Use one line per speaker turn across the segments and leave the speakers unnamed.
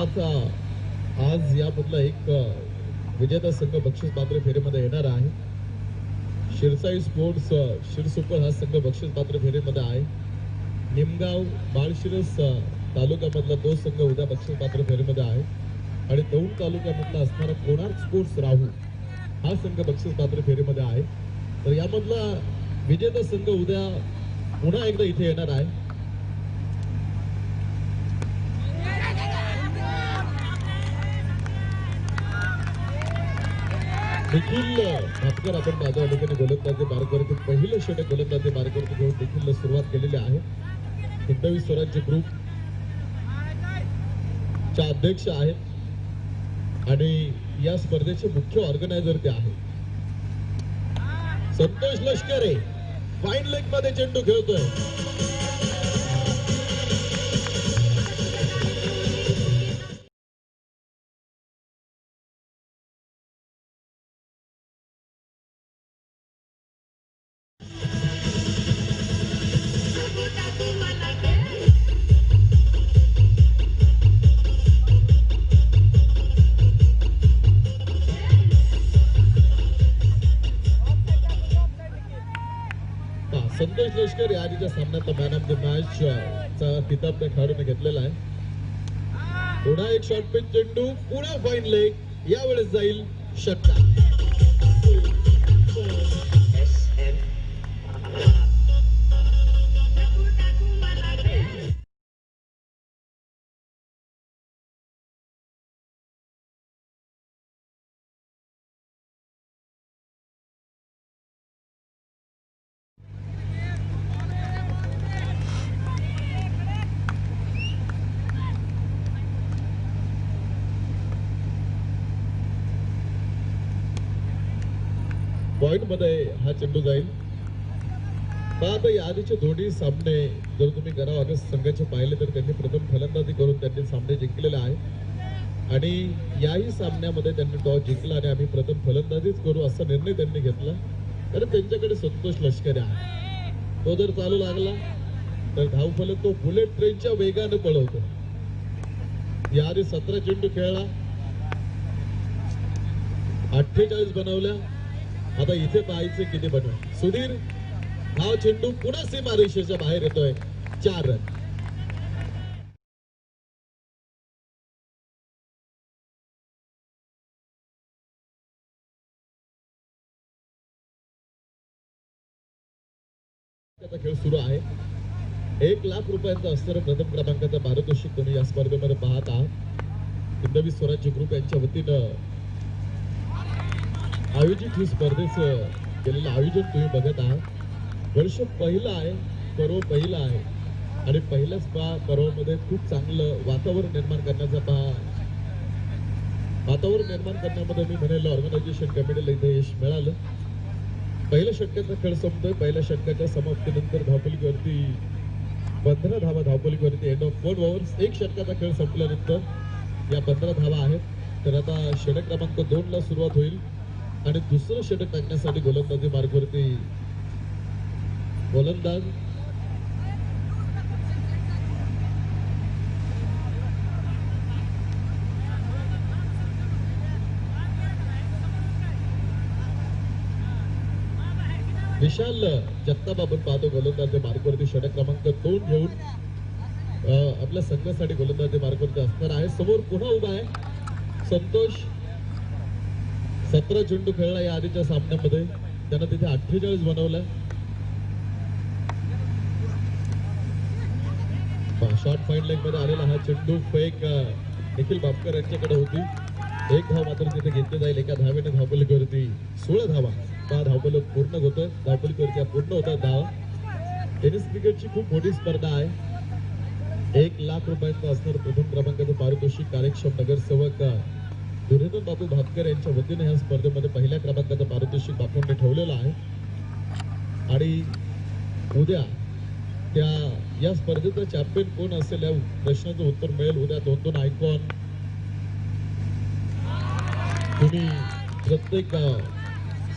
अर्थात आज यामधला एक विजेता संघ बक्षीस पात्र फेरीमध्ये येणार आहे. शिरसाई स्पोर्ट्स शिरसुपर हा संघ बक्षीस पात्र फेरीमध्ये आहे. निमगाव माळशिरस तालुक्यामधला तो संघ उद्या बक्षीस पात्र फेरीमध्ये आहे आणि दौंड तालुक्यामधला असणारा कोणार्क स्पोर्ट्स राहू हा संघ बक्षीस पात्र फेरीमध्ये आहे. तर यामधला विजेता संघ उद्या पुन्हा एकदा इथे येणार आहे. निखिल भातकर आपण माझ्या ठिकाणी गोलंदाजी मार्गावरती पहिलं षटक गोलंदाजी मार्गावरती घेऊन निखिल सुरुवात केलेली आहे. हिंदवी स्वराज्य ग्रुप च्या अध्यक्ष आहेत आणि या स्पर्धेचे मुख्य ऑर्गनायझर ते आहेत. संतोष लष्करे फाईन लेग मध्ये चेंडू खेळतोय. संतोष लष्कर या आधीच्या सामन्यातला मॅन ऑफ द मॅच चा किताब त्या खेळाडूने घेतलेला आहे. पुन्हा एक शॉर्ट पिच चेंडू पुन्हा फाईन लेग यावेळेस जाईल षटकार. पॉइंट मध्ये हा चेंडू जाईल. आता या आधीचे दोन्ही सामने जर तुम्ही गराव ऑगस्ट संघाचे पाहिले तर त्यांनी प्रथम फलंदाजी करून त्यांनी सामने जिंकलेले आहे आणि याही सामन्यामध्ये त्यांनी टॉस जिंकला आणि आम्ही प्रथम फलंदाजीच करू असा निर्णय त्यांनी घेतला. कारण त्यांच्याकडे संतोष लष्करे आहे. तो जर चालू लागला तर धावफलक तो बुलेट ट्रेनच्या वेगाने पळवतो. याआधी 17 चेंडू खेळला, 48 बनवल्या. आता इथे पाहायचे किती बनवा. सुधीर हा चेंडू पुन्हा सीमारेषेच्या बाहेर येतोय. 4 रन. खेळ सुरू आहे. 1 लाख रुपयांचा असणारा प्रथम क्रमांकाचा पारितोषिक तुम्ही या स्पर्धेमध्ये पाहत आहात. हिंदवी स्वराज्य ग्रुप यांच्या वतीनं आयोजित ही स्पर्धेचं केलेलं आयोजन तुम्ही बघत आहात. वर्ष पहिलं आहे, पर्व पहिलं आहे आणि पहिल्याच पर्वामध्ये खूप चांगलं वातावरण निर्माण करण्यामध्ये मी म्हणेल ऑर्गनायझेशन कमिटीला इथे यश मिळालं. पहिल्या षटकाचा खेळ संपतोय. पहिल्या षटकाच्या समाप्तीनंतर धावपलीवरती 15 धावा धावपलीवरती एंड ऑफ 4 ओव्हर्स. एक षटकाचा खेळ संपल्यानंतर या 15 धावा आहेत. तर आता षटक क्रमांक 2 ला सुरुवात होईल आणि दुसरं षटक टाकण्यासाठी गोलंदाजी मार्गावरती गोलंदाज विशाल जगताप आपण पाहतो गोलंदाजी मार्गावरती षटक क्रमांक 2 घेऊन आपल्या संघासाठी गोलंदाजी मार्गावरती असणार आहे. समोर पुन्हा उभा आहे संतोष. 17 चेंडू खेळला या आधीच्या सामन्यामध्ये. त्यानं तिथे 48 बनवलं. शॉर्ट फाईन लेग मध्ये आलेला हा चेंडू फेक निखिल भापकर यांच्याकडे होती. 1 धाव मात्र तिथे घेतली जाईल. एका धावेने धावपलीवरती 16 धावा. धावपलक पूर्ण होतोय. धावपलीवरती पूर्ण होतात धावा. टेनिस क्रिकेटची खूप मोठी स्पर्धा आहे. 1 लाख रुपयांचा असणार प्रथम क्रमांकाचं पारितोषिक. कार्यक्षम नगरसेवक दुर्योधन बाबू भातकर यांच्या वतीने ह्या स्पर्धेमध्ये पहिल्या क्रमांकाचं पारितोषिक बापूंनी ठेवलेलं आहे आणि उद्या त्या या स्पर्धेचा चॅम्पियन कोण असेल या प्रश्नाचं उत्तर मिळेल. उद्या 2-2 आयकॉन तुम्ही प्रत्येक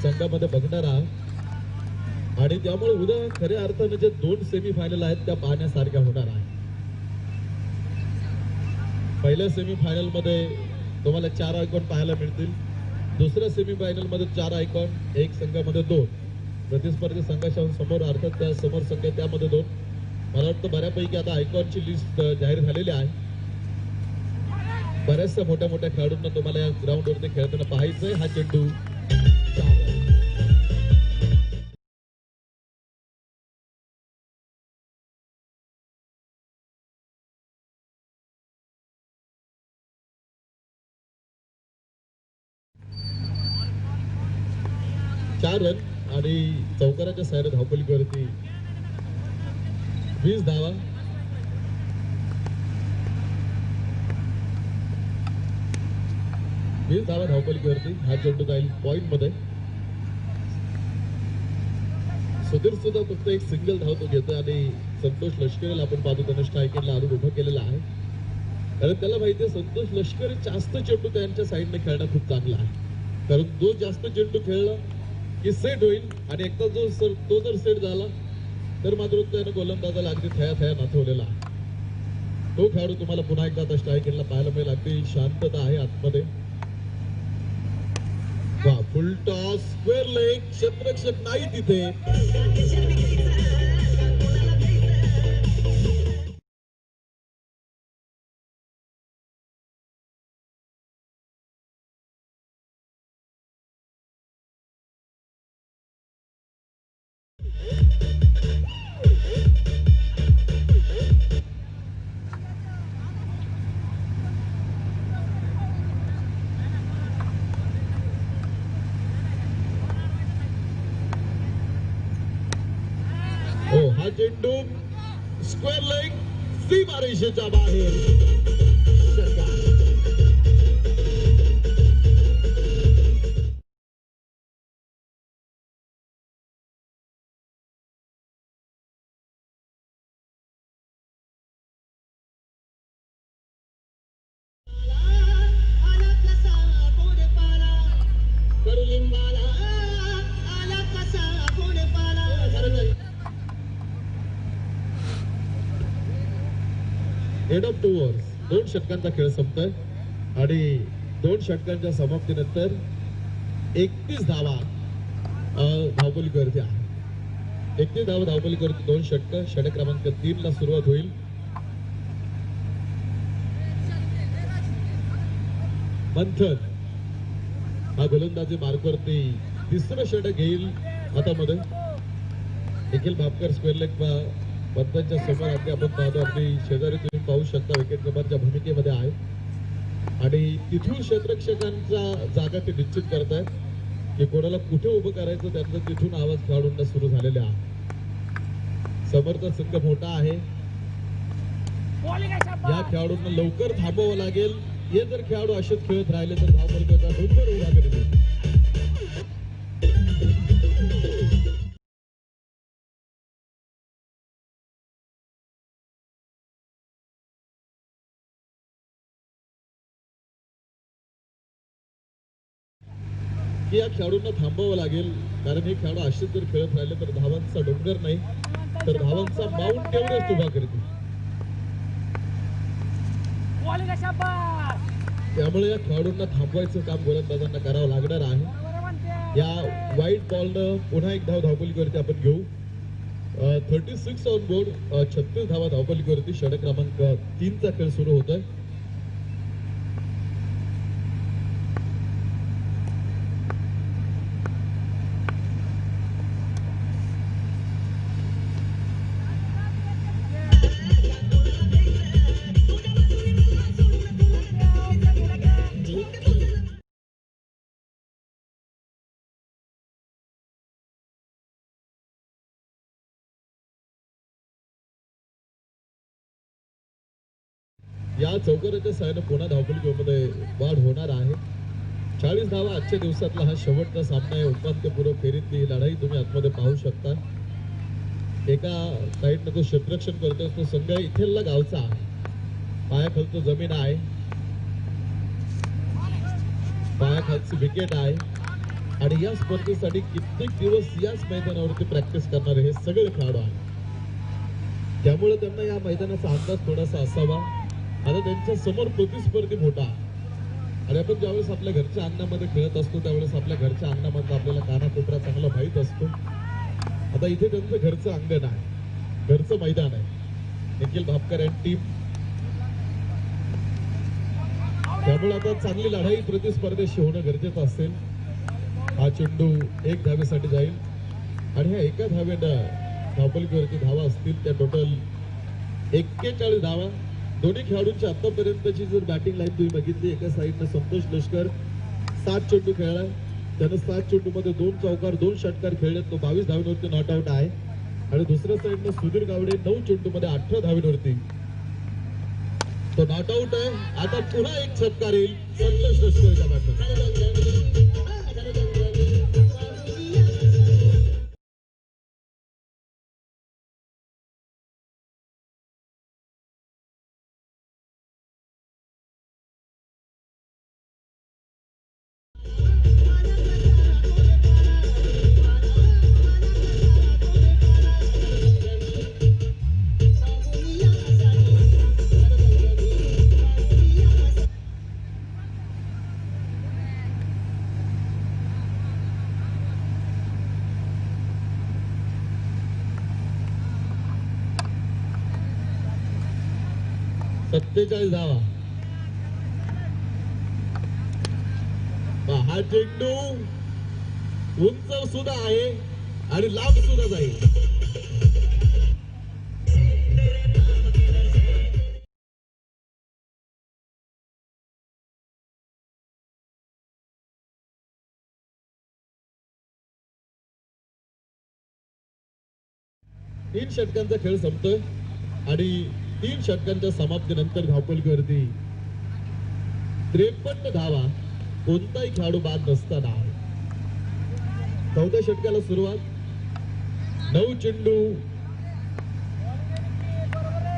संघामध्ये बघणार आहात आणि त्यामुळे उद्या खऱ्या अर्थाने जे 2 सेमीफायनल आहेत त्या पाहण्यासारख्या होणार आहे. पहिल्या सेमीफायनल मध्ये तुम्हाला 4 आयकॉन पाहायला मिळतील. दुसऱ्या सेमीफायनल मध्ये 4 आयकॉन, एक संघामध्ये 2. प्रतिस्पर्धी संघाच्या समोर अर्थात त्या समोर संघ त्यामध्ये 2. मला वाटतं बऱ्यापैकी आता आयकॉनची लिस्ट जाहीर झालेली आहे. बऱ्याचशा मोठ्या मोठ्या खेळाडूंना तुम्हाला या ग्राउंडवरती खेळताना पाहायचंय. हा चेंडू 4 रन आणि चौकाराच्या सायरा धावपलीवरती 20 धावा. धावपलीवरती हा चेंडू जाईल पॉइंट मध्ये. सुधीर सुद्धा फक्त एक सिंगल धाव तो घेतोय आणि संतोष लष्करीला आपण पाहतो त्याने स्ट्रायकरला आणून उभं केलेलं आहे. कारण त्याला माहितीये संतोष लष्करी जास्त चेंडू त्यांच्या साईडने खेळणं खूप चांगलं आहे. कारण जो जास्त चेंडू खेळला की सेट होईल आणि एकदा तो जर सेट झाला तर मात्र त्यानं गोलंदाजाला अगदी थया नाचवलेला आहे. तो खेळाडू तुम्हाला पुन्हा एकदा आता स्ट्रायकरला पाहायला मिळेल. अगदी शांतता आहे आतमध्ये. वा, फुल टॉस, स्क्वेअर लेग, क्षेत्ररक्षक नाही तिथे. हा चेंडू स्क्वेअर लेग, सीमारेषेच्या बाहेर. End of 2 overs. 2 षटकांचा खेळ संपतोय आणि 2 षटकांच्या समाप्तीनंतर 31 धावा धावपलीवरती आहे. 31 धावा धावपलीवरती 2 षटक. षटक क्रमांक 3 ला सुरुवात होईल. मंथन हा गोलंदाजी मार्कवरती 3रं षटक घेईल हातामध्ये. निखिल भापकर स्क्वेअर लेग पंतांच्या समोर अगदी आपण पाहतो. अगदी शेजारी तुम्ही पाहू शकता विकेट किपरच्या भूमिकेमध्ये आहे आणि तिथून क्षेत्ररक्षकांचा जागा ते निश्चित करतायत की कोणाला कुठे उभं करायचं. त्यांचा तिथून आवाज खेळाडूंना सुरू झालेला आहे. समोरचा संघ मोठा आहे. या खेळाडूंना लवकर थांबवावं लागेल. हे जर खेळाडू असेच खेळत राहिले तर धावपलीचा डोंगर उभा करेल. की या खेळाडूंना थांबावं लागेल. कारण हे खेळाडू असेच जर खेळत राहिले तर धावांचा डोंगर नाही तर धावांचा माउंट एव्हरेस्ट उभा करतील. त्यामुळे या खेळाडूंना थांबवायचं काम गोलंदाजांना करावं लागणार आहे. या वाईट बॉलनं पुन्हा एक धाव धावपलीवरती आपण घेऊ. 36 ऑन बोर्ड. 36 धावा धावपलीवरती. षटक क्रमांक 3 चा खेळ सुरू होतोय. या चौकाराच्या साहाय्याने पुन्हा धावपलीमध्ये वाढ होणार आहे. 40 धावा आजच्या दिवसातला हा शेवटचा सामना आहे. उपांत्यपूर्व फेरीतली ही लढाई तुम्ही आतमध्ये पाहू शकता. एका साईडनं तो क्षेत्ररक्षण करतोय तो संघ इथेला गावचा आहे. पायाखालचं जमीन आहे. पायाखालची विकेट आहे आणि या स्पर्धेसाठी कित्येक दिवस याच मैदानावरती प्रॅक्टिस करणारे हे सगळे खेळाडू आहेत. त्यामुळे त्यांना या मैदानाचा अंदाज थोडासा असावा आता त्यांच्या समोर प्रतिस्पर्धी मोठा. आणि आपण ज्यावेळेस आपल्या घरच्या अंगणामध्ये खेळत असतो त्यावेळेस आपल्या घरच्या अंगणामधला आपल्याला कानाकोपरा चांगला माहीत असतो. आता इथे त्यांचं घरचं अंगण आहे, घरचं मैदान आहे. निखिल भापकर अँड टीम, त्यामुळे आता चांगली लढाई प्रतिस्पर्धेशी होणं गरजेचं असेल. हा चेंडू एक धावेसाठी जाईल आणि ह्या एका धावेनं धावपलकीवरती धावा असतील त्या टोटल 41 धावा. दोन्ही खेळाडूंची आतापर्यंतची जर बॅटिंग लाईन तुम्ही बघितली, एका साईडनं संतोष लष्कर 7 चेंडू खेळलाय, त्यानं 7 चेंडूमध्ये 2 चौकार 2 षटकार खेळले, तो 22 धावेवरती नॉट आउट आहे. आणि दुसऱ्या साईडनं सुधीर गावडे 9 चेंडूमध्ये 18 धावेवरती तो नॉट आउट आहे. आता पुन्हा एक षटकार येईल संतोष लष्करच्या बॅटमध्ये. सत्तेचाळीस धावा. हा चेंडू उंच सुद्धा आहे आणि लांब सुद्धा जाईल. तीन षटकांचा खेळ संपतोय आणि 3 षटकांच्या समाप्तीनंतर धावपलकीवरती 53 धावा, कोणताही खेळाडू बाद नसताना. 4थ्या षटकाला सुरुवात. 9 चेंडू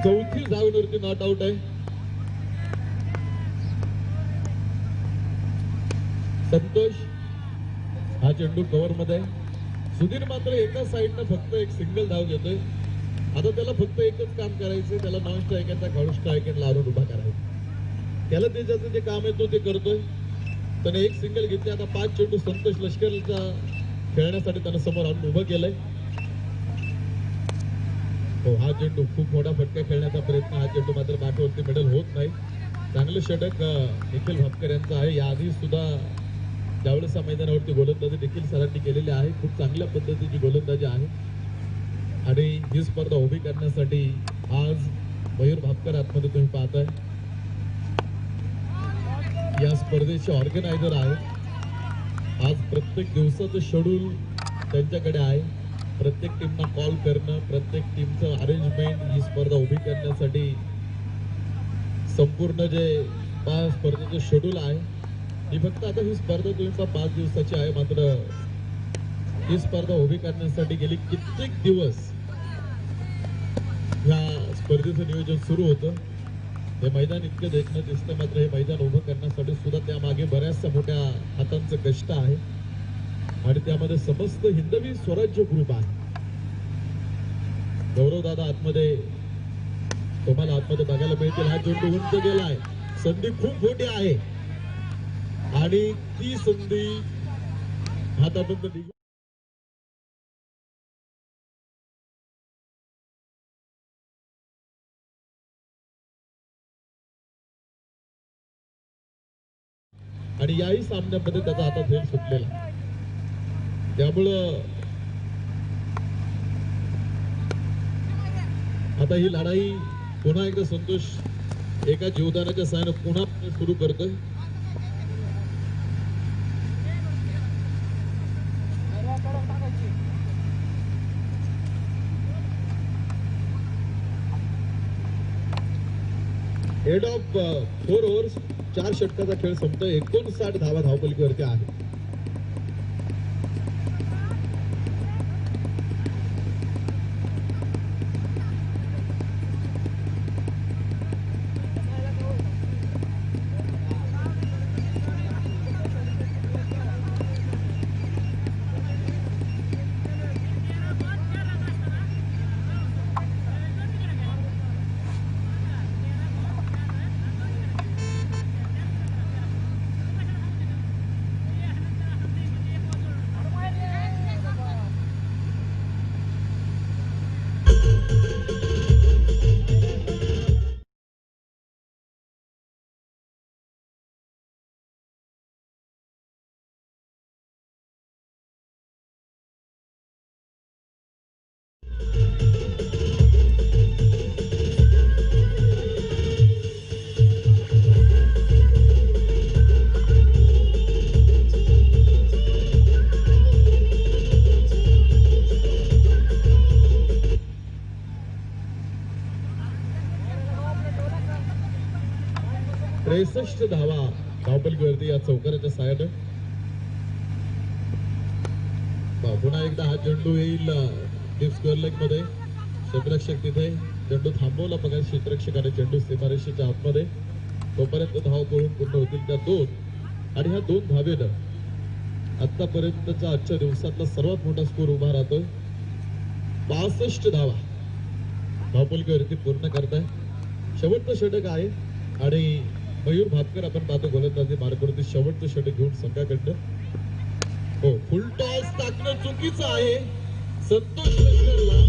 34 धावेवरती नॉट आउट आहे. संतोष हा चेंडू कव्हर मध्ये. सुधीर मात्र एका साईडनं फक्त एक सिंगल धाव घेतोय. आता त्याला फक्त एकच काम करायचंय, त्याला नॉन स्ट्रायकरचा खेळाडू स्ट्रायकर लावून उभा करायचा. त्याला त्याच्याचं जे काम आहे तो ते करतोय. त्याने एक सिंगल घेतली. आता 5 चेंडू संतोष लष्करचा खेळण्यासाठी त्यानं समोर आणून उभं केलंय. हो, हा चेंडू खूप मोठा फटका खेळण्याचा प्रयत्न. हा चेंडू मात्र बॅटवरती मेडल होत नाही. चांगलं षटक निखिल भापकर यांचं आहे. याआधी सुद्धा ज्यावेळेस मैदानावरती गोलंदाजी देखील सरांनी केलेली आहे. खूप चांगल्या पद्धतीची गोलंदाजी आहे आणि ही स्पर्धा उभी करण्यासाठी आज मयूर भापकर आतमध्ये तुम्ही पाहताय या स्पर्धेचे ऑर्गनायझर आहे. आज प्रत्येक दिवसाचं शेड्यूल त्यांच्याकडे आहे. प्रत्येक टीमना कॉल करणं, प्रत्येक टीमचं अरेंजमेंट, ही स्पर्धा उभी करण्यासाठी संपूर्ण जे स्पर्धेचं शेड्यूल आहे. ही फक्त आता ही स्पर्धा तुम्ही 5 दिवसाची आहे, मात्र ही स्पर्धा उभी करण्यासाठी गेली कित्येक दिवस ह्या स्पर्धेचं नियोजन सुरू होतं. हे मैदान इतकं देखणं दिसतं, मात्र हे मैदान उभं करण्यासाठी सुद्धा त्यामागे बऱ्याचशा मोठ्या हातांचं कष्ट आहे आणि त्यामध्ये समस्त हिंदवी स्वराज्य ग्रुप आहे. गौरव दादा आतमध्ये तुम्हाला आतमध्ये बघायला मिळतील. हा चेंडू उंच गेलाय. संधी खूप मोठी आहे आणि ती संधी हाताबंद निघून आणि याही सामन्यामध्ये त्याचा आता थेट सुटलेला. त्यामुळं आता ही लढाई पुन्हा एकदा संतोष एका जीवदानाच्या साहाय्याने पुन्हा सुरू करतोय. हेड ऑफ 4 ओव्हर्स 4 षटकाचा खेळ संपतोय. 59 धावा धावपलकीवरती आहे. 63 धावा धावपलकीवरती या चौकाराच्या साहाय्यानं. पुन्हा एकदा हा चेंडू येईल डीप स्क्वेअर लेग मध्ये. क्षेत्ररक्षक तिथे चेंडू थांबवला बघा क्षेत्ररक्षकाने चेंडू सीमारेषेच्या आतमध्ये. तोपर्यंत धाव पळून पूर्ण होतील त्या 2 आणि ह्या 2 धावेनं आतापर्यंतचा आजच्या दिवसातला सर्वात मोठा स्कोर उभा राहतोय. 62 धावा धावपलकीवरती पूर्ण करताय. शेवटचं षटक आहे आणि मयूर भापकर आपण पाहतो गोलंदाजी मार्गावरती शेवटचं षटक घेऊन संघाकडनं. हो, फुल टॉस टाकणं चुकीचं आहे. संतोष लष्करला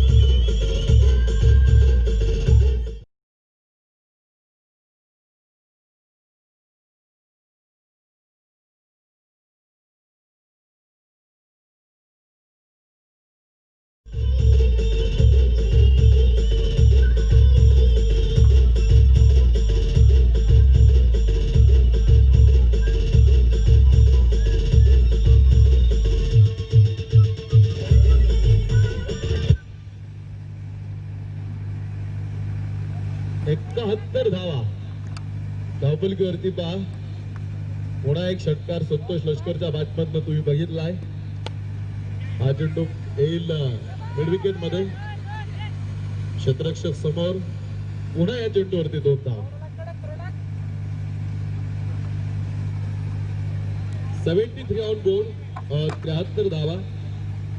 धावा धावपलकीवरती पहा. पुन्हा एक षटकार संतोष लष्करच्या बॅटमधनं तुम्ही बघितलाय. हा चेंडू येईल मिड विकेट मध्ये. क्षेत्ररक्षक समोर. पुन्हा या चेंडूवरती 2 धावा. 73 ऑन बोर्ड. 73 धावा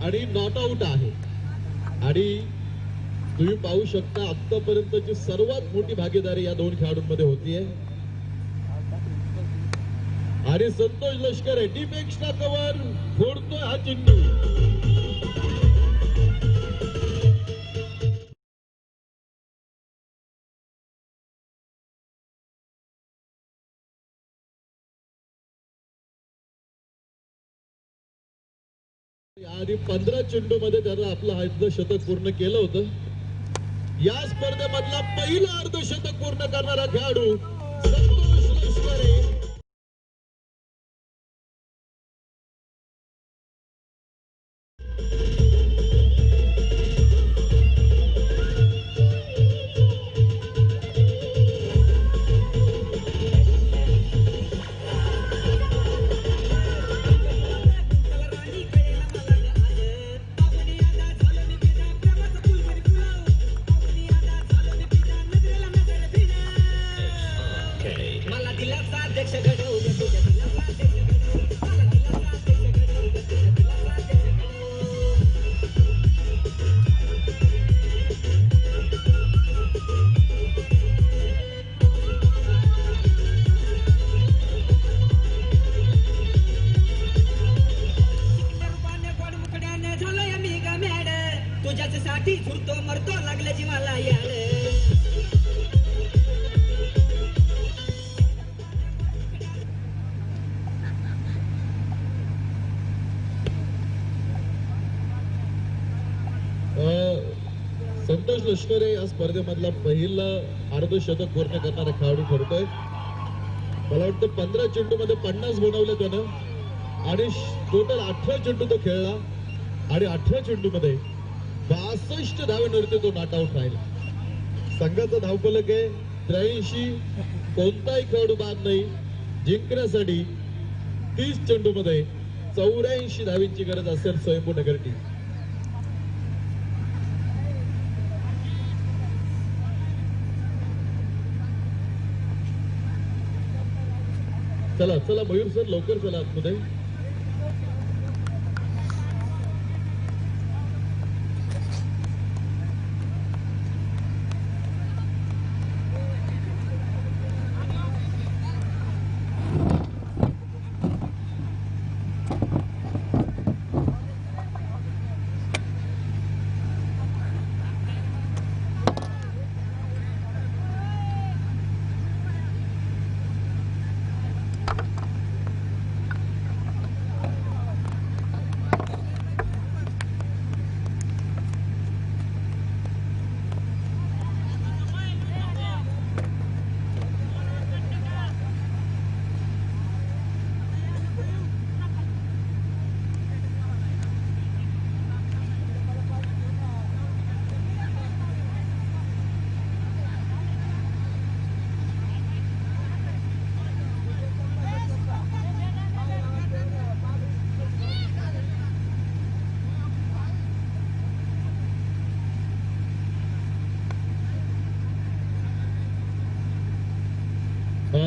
आणि नॉट आउट आहे. आणि तुम्ही पाहू शकता आतापर्यंतची सर्वात मोठी भागीदारी या 2 खेळाडूंमध्ये होतीये. आणि संतोष लष्कर आहे डीप एक्स्ट्रा कव्हर फोडतोय हा चेंडू. आधी 15 चेंडू मध्ये त्यानं आपलं अर्धशतक पूर्ण केलं होतं. या स्पर्धेमधला पहिला अर्धशतक पूर्ण करणारा खेळाडू संतोष लष्कर आहे.
तुझ्यासाठी झुरतो मरतो लागलं जीवाला याड.
संतोष लष्कर या स्पर्धेमधला पहिला अर्धशतक पूर्ण करणारा खेळाडू ठरतोय. मला वाटतं 15 चेंडू मध्ये 50 बनवले त्यानं आणि टोटल 18 चेंडू तो खेळला आणि 18 चेंडू मध्ये 62 धावेवरती तो नॉट आउट राहिला. संघाचा धावफलक आहे 83. कोणताही खेळाडू बाद नाही. जिंकण्यासाठी 30 चेंडू मध्ये 84 धावींची गरज असेल स्वयंपूनगर टीम. चला चला मयूर सर लवकर चला आतमध्ये.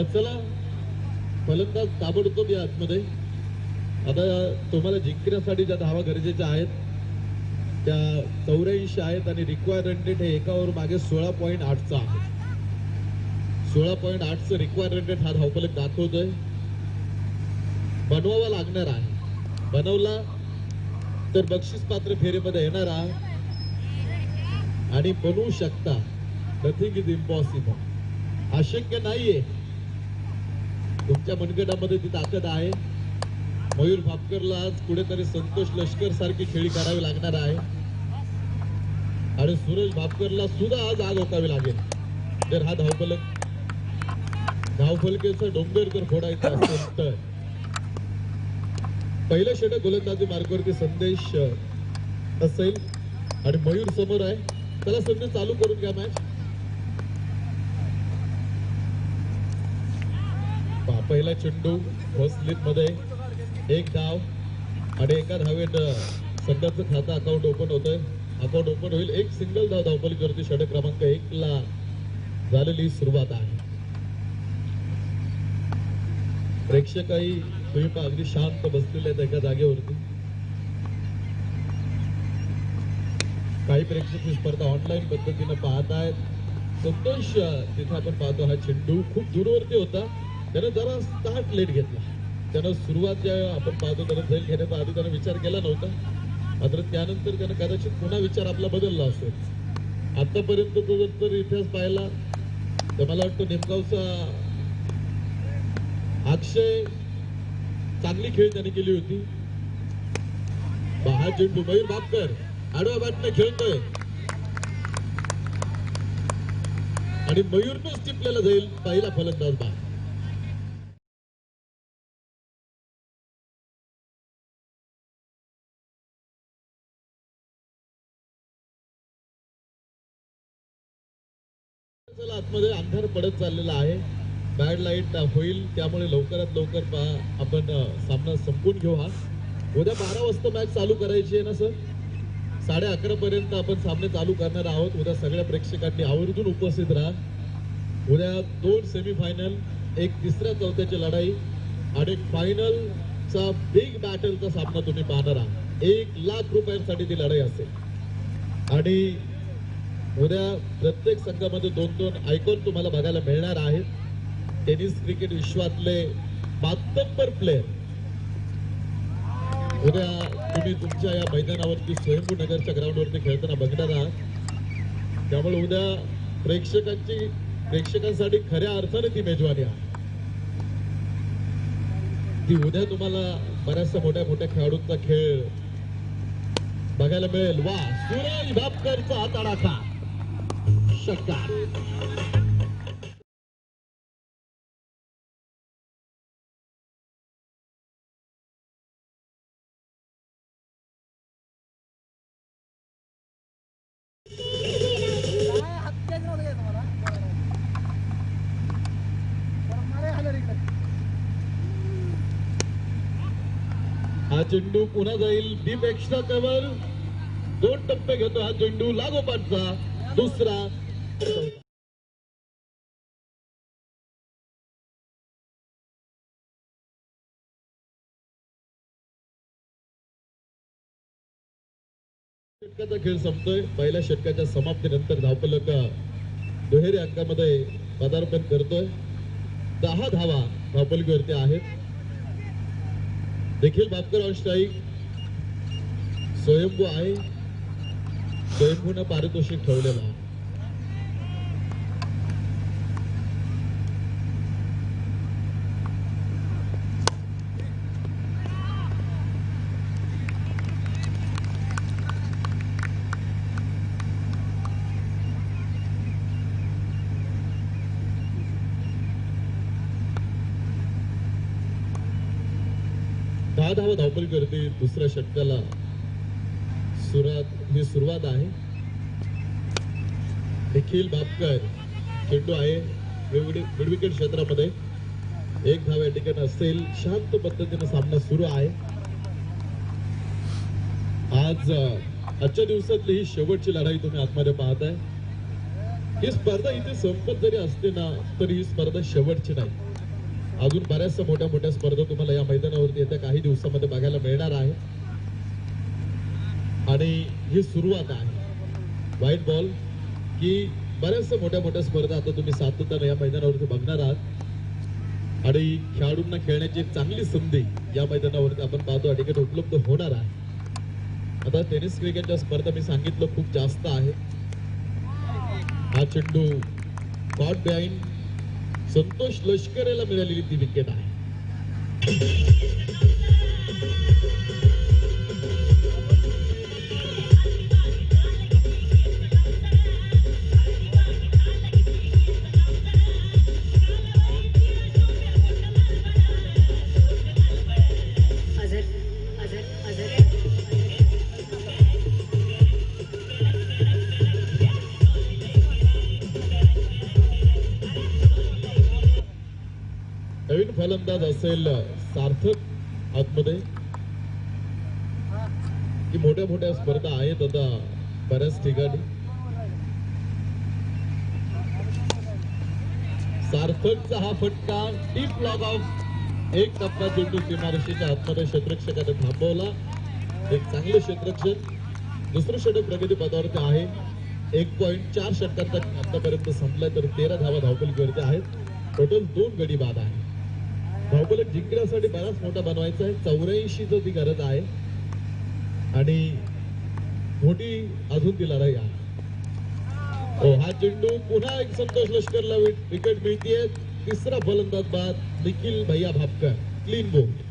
चला फलंदाज ताबडतोब या आतमध्ये. आता तुम्हाला जिंकण्यासाठी ज्या धावा गरजेच्या आहेत त्या 84 आहेत आणि रिक्वायर्ड रन रेट हे एका ओव्हर मागे 16.8चा आहे. 16.8चं रिक्वायर्ड रन रेट हा धावफलक दाखवतोय. बनवावा लागणार आहे. बनवला तर बक्षीस पात्र फेरीमध्ये येणार आहे आणि बनवू शकता. Nothing is impossible. अशक्य नाहीये. तुमच्या मनगटामध्ये ती ताकद आहे. मयूर भापकरला आज कुठेतरी संतोष लष्कर सारखी खेळी करावी लागणार आहे आणि सुरेश भापकरला सुद्धा आज आग ओकावी लागेल जर हा धावफलकेचा डोंगर जर फोडायचा असेल तर. पहिलं षटक गोलंदाजी मार्गावरती संदेश असेल आणि मयूर समोर आहे. त्याला संदेश चालू करून घ्या मॅच. पहिला चेंडू फर्स्ट स्लिप मध्ये 1 धाव आणि एका धावेत संघाचं खातं अकाउंट ओपन होतंय. अकाउंट ओपन होईल. एक सिंगल धाव धावफलकावरती षटक क्रमांक 1 ला झालेली सुरुवात आहे. प्रेक्षकही तुम्ही अगदी शांत बसलेले आहेत एका जागेवरती. काही प्रेक्षक ही स्पर्धा ऑनलाईन पद्धतीने पाहत आहेत. संतोष तिथे आपण पाहतो हा चेंडू खूप दूरवरती होता. त्यानं जरा स्टार्ट लेट घेतला. त्यानं सुरुवात ज्या आपण पाहतो त्यानं झेल घेण्याचा आधी त्यानं विचार केला नव्हता. मात्र त्यानंतर त्यानं कदाचित पुन्हा विचार आपला बदलला असेल. आतापर्यंत तो जर इतिहास पाहिला तर मला वाटतं नेमगावचा अक्षय चांगली खेळ त्याने केली होती. हा चेंडू मयूर भापकर आडव्या बॅटने खेळतोय आणि मयूरनंच टिपलेला जाईल पहिला फलंदाज बाद. आतमध्ये अंधार पडत चाललेला आहे. बॅड लाईट होईल त्यामुळे लवकरात लवकर आपण सामना संपवून घेऊ. हा उद्या 12 वाजता मॅच चालू करायची आहे ना सर. 11:30 पर्यंत आपण सामने चालू करणार आहोत. उद्या सगळ्या प्रेक्षकांनी आवर्जून उपस्थित राहा. उद्या 2 सेमीफायनल, एक तिसऱ्या चौथ्याची लढाई आणि एक फायनलचा बिग बॅटलचा सामना तुम्ही पाहणार आहात. 1 लाख रुपयांसाठी ती लढाई असेल आणि उद्या प्रत्येक संघामध्ये 2-2 आयकॉन तुम्हाला बघायला मिळणार आहेत. टेनिस क्रिकेट विश्वातले मातब्बर प्लेयर उद्या तुम्ही तुमच्या या मैदानावरती स्वयंभू नगरच्या ग्राउंडवरती खेळताना बघणार आहात. त्यामुळे उद्या प्रेक्षकांसाठी खऱ्या अर्थाने ती मेजवानी आहे. ती उद्या तुम्हाला बऱ्याचशा मोठ्या मोठ्या खेळाडूंचा खेळ बघायला मिळेल. वा, सुरेश भापकरचा हा तडाखा षटकार. हा चेंडू पुन्हा जाईल डीप एक्स्ट्रा कव्हर. 2 टप्पे घेतो हा चेंडू. लागोपाठचा दुसरा. षटकाचा खेळ संपतोय. पहिल्या षटकाच्या समाप्तीनंतर धावफलक दुहेरी अंकामध्ये पदार्पण करतोय. 10 धावा धावफलकावरती आहेत. देखील भापकर ऑन स्ट्राईक. स्वयंभू आहे. स्वयंभूनं पारितोषिक ठेवलेलं आहे. धावा धावफलकावरती दुसऱ्या षटकाला ही सुरुवात आहे. निखिल भापकर चेंडू आहे मिडविकेट क्षेत्रामध्ये. 1 धाव या ठिकाणी असेल. शांत पद्धतीने सामना सुरू आहे. आजच्या दिवसातली ही शेवटची लढाई तुम्ही आतमध्ये पाहताय. ही स्पर्धा इथे संपत जरी असते ना तरी ही स्पर्धा शेवटची नाही. अजून बऱ्याचशा मोठ्या मोठ्या स्पर्धा तुम्हाला या मैदानावरती येत्या काही दिवसामध्ये बघायला मिळणार आहे आणि ही सुरुवात आहे व्हाईट बॉल की बऱ्याचशा मोठ्या मोठ्या स्पर्धा आता तुम्ही सातत्याने या मैदानावरती बघणार आहात आणि खेळाडूंना खेळण्याची एक चांगली संधी या मैदानावरती आपण पाहतो या ठिकाणी उपलब्ध होणार आहे. आता टेनिस क्रिकेटच्या स्पर्धा मी सांगितलं खूप जास्त आहे. हा चेंडू कॉट बिहाइंड संतोष लष्करेला मिळालेली ती विकेट आहे. नवीन फलंदाज असेल सार्थक आतमध्ये की मोठ्या मोठ्या स्पर्धा आहेत आता बऱ्याच ठिकाणी. सार्थकचा हा फटका डीप लॉग ऑफ एक टप्पा चेंडू सीमारेषेच्या आतमध्ये क्षेत्ररक्षकाने थांबवला. एक चांगलं क्षेत्ररक्षण. दुसरं षटक प्रगती पदावरती आहे. 1.4 षटकांचा आतापर्यंत संपलाय तर 13 धावा धावफलकीवरती आहेत. टोटल 2 गडी बाद आहे. धावफलक जिंकण्यासाठी बराच मोठा बनवायचा आहे. 84 ती गरज आहे आणि मोठी अजून तिला राही आहे. हा चेंडू पुन्हा एक संतोष लष्करला विकेट मिळतीये. तिसरा फलंदाज बाद निखिल भैया भापकर. Clean bowled.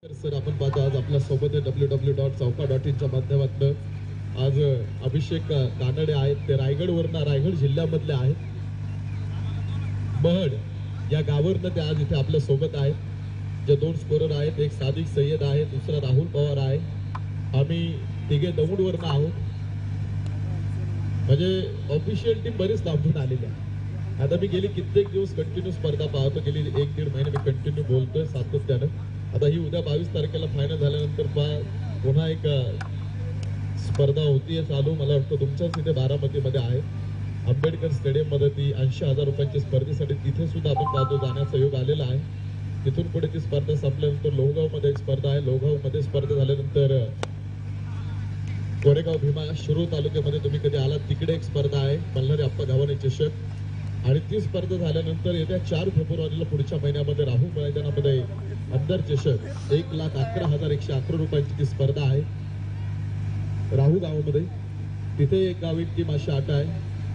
सर आपण पाहतो आज आपल्या सोबत www.chauka.in च्या माध्यमातून आज अभिषेक कानडे आहेत. ते रायगडवरनं रायगड जिल्ह्यामधले आहेत. महड या गावावरनं ते आज इथे आपल्या सोबत आहेत. जे 2 स्कोरर आहेत एक सादिक सय्यद आहे दुसरा राहुल पवार आहे. आम्ही तिघे दौंडवरनं आहोत. म्हणजे ऑफिशियल टीम बरीच लांबून आलेली आहे. आता मी गेली कित्येक दिवस कंटिन्यू स्पर्धा पाहतो. गेली 1-1.5 महिने मी कंटिन्यू बोलतोय सातत्यानं. आता ही उद्या 22 तारखेला फायनल झाल्यानंतर पुन्हा एक स्पर्धा होतीये चालू. मला वाटतं तुमच्याच इथे बारामतीमध्ये आहे. आंबेडकर स्टेडियम मध्ये ती 80,000 रुपयांची स्पर्धेसाठी तिथे सुद्धा आपण पाहतो जाण्याचा योग आलेला आहे. तिथून पुढे ती स्पर्धा संपल्यानंतर लोहगाव मध्ये एक स्पर्धा आहे. लोहगाव मध्ये स्पर्धा झाल्यानंतर कोरेगाव भीमा शिरूर तालुक्यामध्ये तुम्ही कधी आलात तिकडे एक स्पर्धा आहे मल्हारी अप्पा गावाने चषक. आणि ती स्पर्धा झाल्यानंतर येत्या 4 फेब्रुवारीला पुढच्या महिन्यामध्ये राहू मैदानामध्ये आमदार चषक 1,11,111 रुपयांची ती स्पर्धा आहे राहू गावामध्ये. तिथे एक गावी टीम अशी 8 आहे.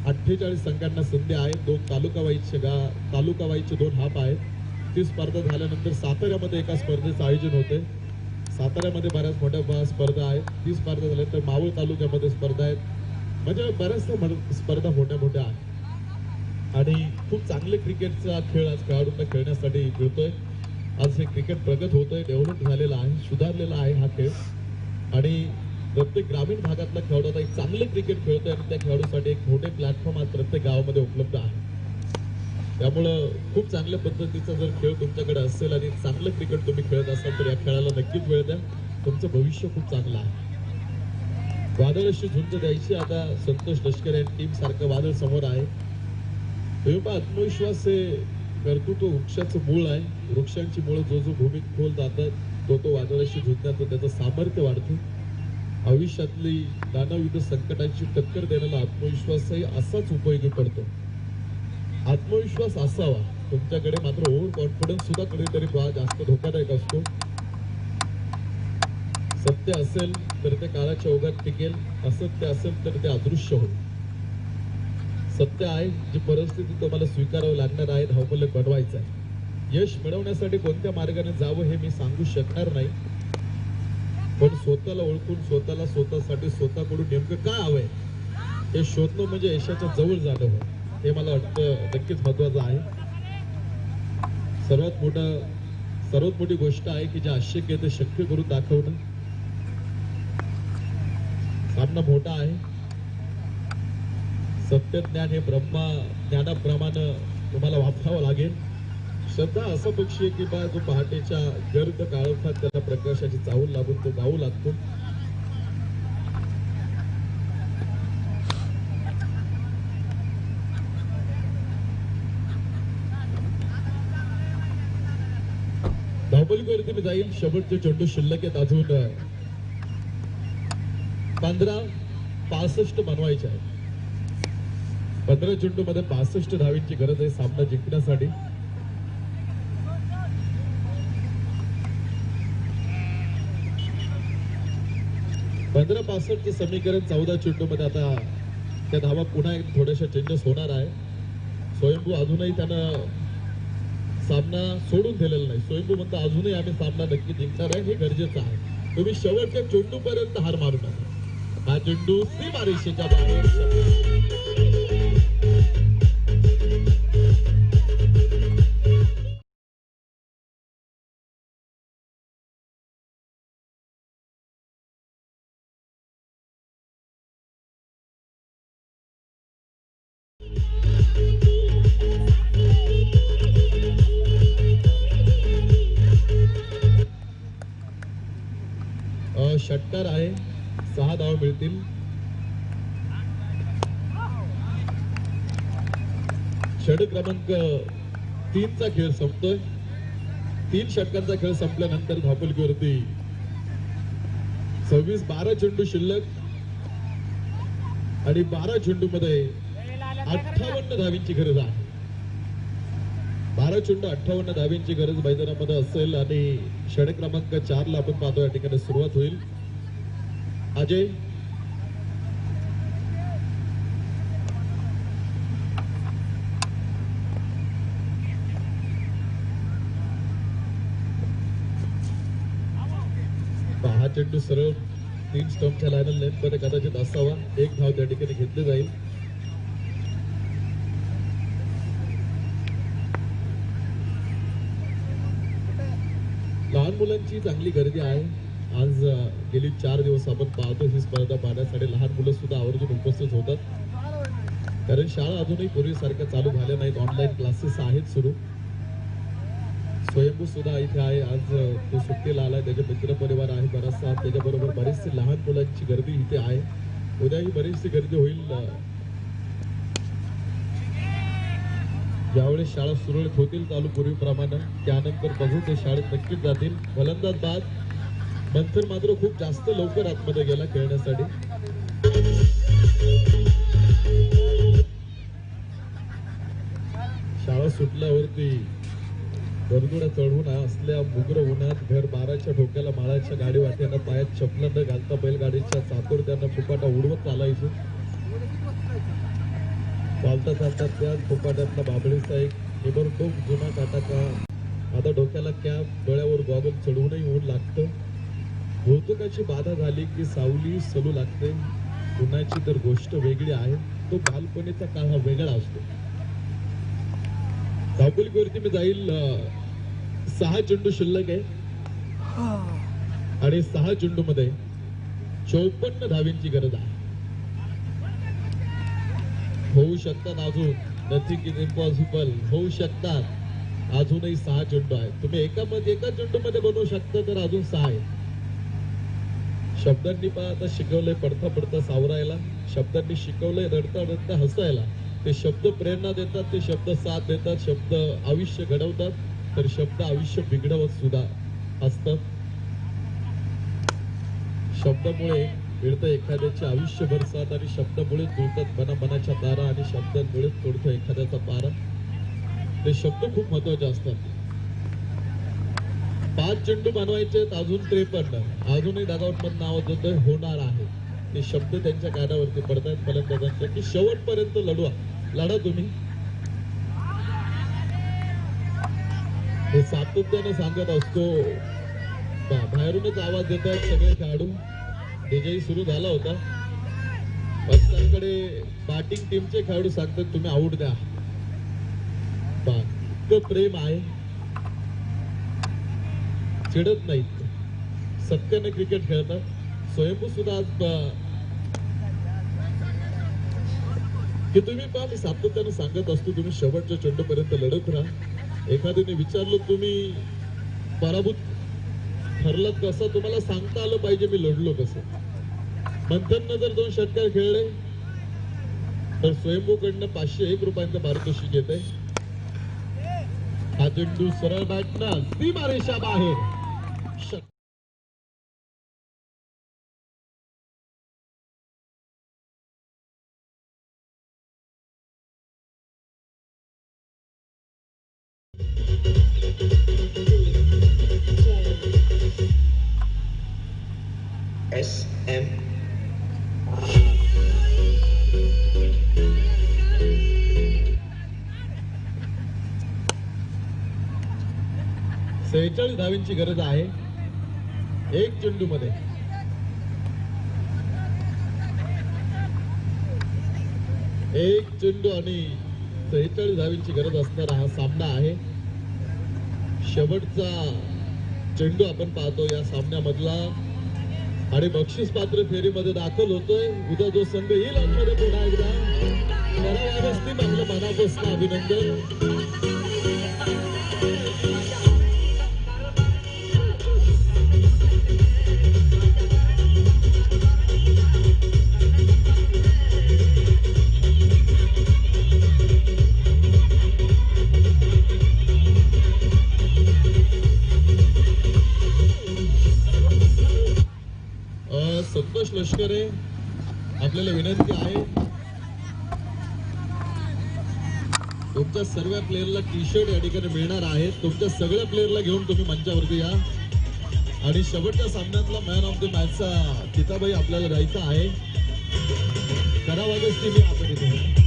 48 संघांना संधी आहे. 2 तालुकावाईचे 2 हाफ आहेत. ती स्पर्धा झाल्यानंतर साताऱ्यामध्ये एका स्पर्धेचं आयोजन होते. साताऱ्यामध्ये बऱ्याच मोठ्या स्पर्धा आहेत. ती स्पर्धा झाल्यानंतर मावळ तालुक्यामध्ये स्पर्धा आहेत. म्हणजे बऱ्याचशा स्पर्धा मोठ्या मोठ्या आहेत आणि खूप चांगले क्रिकेटचा खेळ आज खेळाडूंना खेळण्यासाठी मिळतोय. आज हे क्रिकेट प्रगत होतंय, डेव्हलप झालेला आहे, सुधारलेला आहे हा खेळ आणि प्रत्येक ग्रामीण भागातला खेळाडू आता एक चांगले क्रिकेट खेळतोय आणि त्या खेळाडूसाठी एक मोठे प्लॅटफॉर्म आज प्रत्येक गावामध्ये उपलब्ध आहे. त्यामुळं खूप चांगल्या पद्धतीचा जर खेळ तुमच्याकडे असेल आणि चांगलं क्रिकेट तुम्ही खेळत असाल तर या खेळाला नक्कीच वेळ द्या. तुमचं भविष्य खूप चांगलं आहे. वादळाशी झुंज द्यायची आता संतोष लष्कर आणि टीम सारखं वादळ समोर आहे. आत्मविश्वास हे कर्तृत्व वृक्षाचं मूळ आहे. वृक्षांची मुळं जो भूमीत खोल जातात तो वादळाशी झुंजण्याचं त्याचं सामर्थ्य वाढतं. आयुष्यातली नानाविध संकटांची टक्कर देण्याला आत्मविश्वासही असाच उपयोगी पडतो. आत्मविश्वास असावा तुमच्याकडे. मात्र ओव्हर कॉन्फिडन्स सुद्धा कधीतरी जास्त धोकादायक असतो. सत्य असेल तर ते काळाच्या ओघात टिकेल. असत्य असेल तर ते अदृश्य होईल. सत्य आहे जी परिस्थिती तुम्हाला स्वीकारावं लागणार आहे. धावफलक बनवायचं आहे. यश मिळवण्यासाठी कोणत्या मार्गाने जावं हे मी सांगू शकणार नाही. पण स्वतःला ओळखून स्वतःसाठी स्वतःकडून नेमकं काय हवंय हे शोधणं म्हणजे यशाच्या जवळ जाणं होय. हे मला वाटतं नक्कीच महत्वाचं आहे. सर्वात मोठी गोष्ट आहे की जे अशक्य आहे ते शक्य करून दाखवणं. सामना मोठा आहे. सत्यज्ञान हे ब्रह्मा ज्ञानाप्रमाणे तुम्हाला वापरावं लागेल. श्रद्धा असा पक्षी आहे की बा जो पहाटेच्या गर्द काळोखात त्याला प्रकाशाची चाहूल लागून तो गाऊ लागतो. धावपलीवरती मी जाईल. शेवटचे चेंडू शिल्लक आहेत अजून 15-65 बनवायचे आहे. 15 चेंडू मध्ये 65 धावींची गरज आहे सामना जिंकण्यासाठी. पंधरा 65 समीकरण 14 चेंडू मध्ये आता त्या धावा पुन्हा एक थोड्याशा चेंजेस होणार आहे. स्वयंभू अजूनही त्यानं सामना सोडून दिलेला नाही. स्वयंभू म्हणतो अजूनही आम्ही सामना नक्की जिंकणार आहे, हे गरजेचं आहे. तुम्ही शेवटच्या चेंडू पर्यंत हार मारू नका. हा चेंडू सीमारेषेच्या बाहेर. षटकार आहे. 6 धावा मिळतील. षटक क्रमांक 3 चा खेळ संपतोय. 3 षटकांचा खेळ संपल्यानंतर धावपलकीवरती 26-12 चेंडू शिल्लक आणि 12 चेंडू मध्ये 58 धावींची गरज आहे. 12 चेंडू 58 धावींची गरज मैदानामध्ये असेल आणि षटक क्रमांक 4 ला आपण पाहतो या ठिकाणी सुरुवात होईल. अजय हा चेंडू सरळ 3 स्टंपच्या लाईन लेंथ मध्ये कदाचित असावा. 1 धाव त्या ठिकाणी घेतली जाईल. लहान मुलांची चांगली गर्दी आहे. आज गेली 4 दिवस आपण पाहतो ही स्पर्धा पाहण्यासाठी लहान मुलं सुद्धा आवर्जून उपस्थित होतात. कारण शाळा अजूनही पूर्वीसारख्या चालू झाल्या नाहीत. ऑनलाईन क्लासेस आहेत सुरू. स्वयंभू सुद्धा इथे आहे. आज तो सुट्टीला आलाय. त्याचे मित्र परिवार आहे बराचसा. त्याच्याबरोबर बरीचशी लहान मुलांची गर्दी इथे आहे. उद्याही बरीचशी गर्दी होईल. ज्यावेळेस शाळा सुरळीत होतील चालू पूर्वीप्रमाणे त्यानंतर बघू ते शाळेत नक्कीच जातील. फलंदाज बाद. मंथन मात्र खूप जास्त लवकर आतमध्ये गेला खेळण्यासाठी. शाळा सुटल्यावरती गरजुड्या चढून असल्या मुग्र उन्हात घर 12च्या ठोक्याला माळाच्या गाडी वाट्यानं पायात चपला न घालता बैलगाडीच्या चाकोर त्यांना फुपाटा उडवत चालायचो. चालता चालता त्याच फुपाट्यातला बाबळीचा एक निबरटोक जुना काटाका. आता डोक्याला कॅप, डोळ्यावर गॉगल चढवूनही ऊन लागतं. भौतुकाची बाधा झाली की सावली सलू लागते. उन्हाची तर गोष्ट वेगळी आहे. तो बालपणीचा काळ हा वेगळा असतो. धावपलीवरती मी जाईल. 6 चेंडू शिल्लक आहे आणि 6 चेंडू मध्ये 54 धावींची गरज आहे. होऊ शकतात अजून. Nothing is impossible. होऊ शकतात अजूनही. 6 चेंडू आहेत. तुम्ही एका चेंडू मध्ये बनवू शकता तर अजून 6 आहे. शब्दांनी आता शिकवलंय पडता पडता सावरायला. शब्दांनी शिकवलंय रडता रडता हसायला. ते शब्द प्रेरणा देतात. ते शब्द साथ देतात. शब्द आयुष्य घडवतात. तर शब्द आयुष्य बिघडवत सुद्धा असतात. शब्दामुळे मिळतं एखाद्याचे आयुष्यभर साथ आणि शब्दामुळे जुळतात मनाच्या तारा आणि शब्दांमुळे तोडतो एखाद्याचा पारा. ते शब्द खूप महत्वाचे असतात. 5 चेंडू बनवायचे अजून 53. अजूनही दादावट मधून नाव होतं होणार आहे. ते शब्द त्यांच्या कानावरती पडतायत फलंदाजांच्या की शेवटपर्यंत लढा तुम्ही. हे सातत्याने सांगत असतो. बाहेरूनच आवाज देतात सगळे खेळाडू. डीजे सुरू झाला होता. पाकिस्तानकडे बॅटिंग टीमचे खेळाडू सांगतात तुम्ही आऊट द्या. इतकं प्रेम आहे. चिडत नाहीत. सत्याने क्रिकेट खेळतात. स्वयंभू सुद्धा आज की तुम्ही पहा मी सातत्यानं सांगत असतो तुम्ही शेवटच्या चेंडूपर्यंत लढत राहा. एखाद्याने विचारलं तुम्ही पराभूत ठरलात कसं, तुम्हाला सांगता आलं पाहिजे मी लढलो कसं. मंथननं जर 2 षटकार खेळले तर स्वयंभूकडनं 501 रुपयांचं पारितोषिक येते. हा चेंडू सरळ बॅटनं सीमारेषा बाहेर.
SM
46 धावांची गरज आहे एक चेंडू मध्ये. एक चेंडू आणि 46 धावांची गरज असणारा हा सामना आहे. शेवटचा चेंडू आपण पाहतो या सामन्यामधला आणि बक्षीस पात्र फेरीमध्ये दाखल होतोय. उद्या जो संघ येईल आतमध्ये पुन्हा एकदा त्याला आपलं मनापासून अभिनंदन. संतोष लष्करे आपल्याला विनंती आहे तुमच्या सर्व प्लेयरला टी शर्ट या ठिकाणी मिळणार आहे. तुमच्या सगळ्या प्लेयरला घेऊन तुम्ही मंचावरती या आणि शेवटच्या सामन्यातला मॅन ऑफ द मॅचचा किताबही आपल्याला द्यायचा आहे. करावागच ती मी आपण इथे